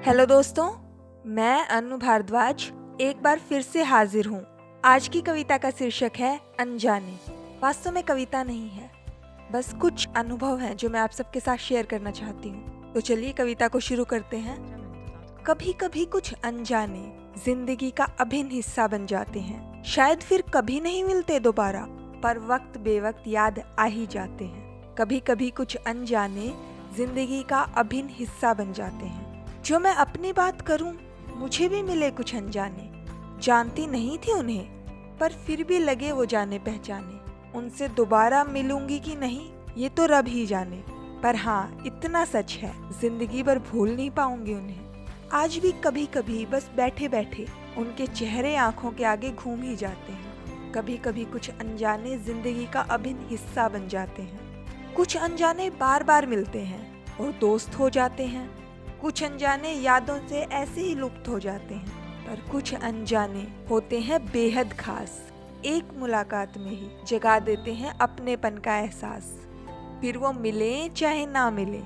Hello दोस्तों, मैं अनु भारद्वाज एक बार फिर से हाजिर हूँ। आज की कविता का शीर्षक है अनजाने। वास्तव में कविता नहीं है, बस कुछ अनुभव हैं जो मैं आप सबके साथ शेयर करना चाहती हूँ। तो चलिए कविता को शुरू करते हैं। कभी कभी कुछ अनजाने जिंदगी का अभिन्न हिस्सा बन जाते हैं। शायद फिर कभी नहीं मिलते दोबारा, पर वक्त बेवक्त याद आ ही जाते हैं। कभी कभी कुछ अनजाने जिंदगी का अभिन्न हिस्सा बन जाते हैं। जो मैं अपनी बात करूं, मुझे भी मिले कुछ अनजाने। जानती नहीं थी उन्हें, पर फिर भी लगे वो जाने पहचाने। उनसे दोबारा मिलूंगी कि नहीं, ये तो रब ही जाने। पर हाँ, इतना सच है, जिंदगी भर भूल नहीं पाऊंगी उन्हें। आज भी कभी कभी बस बैठे बैठे उनके चेहरे आंखों के आगे घूम ही जाते हैं। कभी कभी कुछ अनजाने जिंदगी का अभिन्न हिस्सा बन जाते हैं। कुछ अनजाने बार बार मिलते हैं और दोस्त हो जाते हैं। कुछ अनजाने यादों से ऐसे ही लुप्त हो जाते हैं, पर कुछ अनजाने होते हैं बेहद खास। एक मुलाकात में ही जगा देते हैं अपनेपन का एहसास। फिर वो मिले चाहे ना मिले,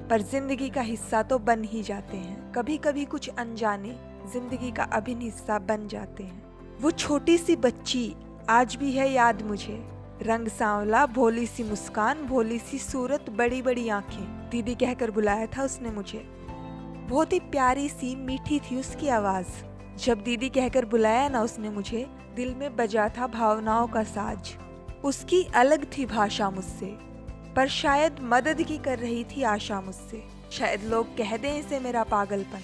पर जिंदगी का हिस्सा तो बन ही जाते हैं। कभी कभी कुछ अनजाने जिंदगी का अभिन्न हिस्सा बन जाते हैं। वो छोटी सी बच्ची आज भी है याद मुझे। रंग सांवला, भोली सी मुस्कान, भोली सी सूरत, बड़ी बड़ी आंखें। दीदी कहकर बुलाया था उसने मुझे। बहुत ही प्यारी सी मीठी थी उसकी आवाज। जब दीदी कहकर बुलाया ना उसने मुझे, दिल में बजा था भावनाओं का साज। उसकी अलग थी भाषा मुझसे, पर शायद मदद की कर रही थी आशा मुझसे। शायद लोग कह दें इसे मेरा पागलपन,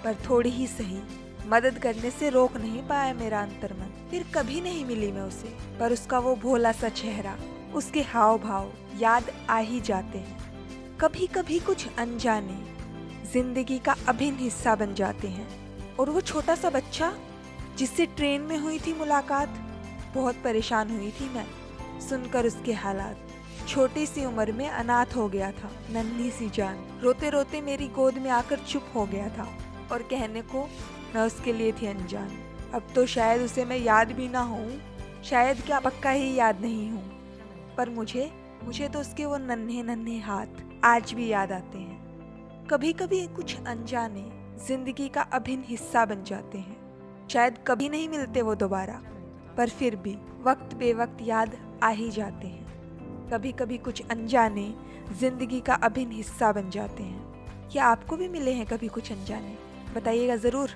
पर थोड़ी ही सही मदद करने से रोक नहीं पाया मेरा अंतर्मन। फिर कभी नहीं मिली मैं उसे, पर उसका वो भोला सा चेहरा, उसके हाव भाव याद आ ही जाते हैं। कभी कभी कुछ अनजाने जिंदगी का अभिन्न हिस्सा बन जाते हैं। और वो छोटा सा बच्चा जिससे ट्रेन में हुई थी मुलाकात, बहुत परेशान हुई थी मैं सुनकर उसके हालात। छोटी सी उम्र में अनाथ हो गया था, नन्ही सी जान। रोते रोते मेरी गोद में आकर चुप हो गया था, और कहने को मैं उसके लिए थी अनजान। अब तो शायद उसे मैं याद भी ना हूँ, शायद क्या पक्का ही याद नहीं हूँ, पर मुझे तो उसके वो नन्हे नन्हे हाथ आज भी याद आते हैं। कभी कभी कुछ अनजाने जिंदगी का अभिन्न हिस्सा बन जाते हैं। शायद कभी नहीं मिलते वो दोबारा, पर फिर भी वक्त बेवक्त याद आ ही जाते हैं। कभी कभी कुछ अनजाने जिंदगी का अभिन्न हिस्सा बन जाते हैं। क्या आपको भी मिले हैं कभी कुछ अनजाने? बताइएगा ज़रूर।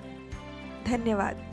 धन्यवाद।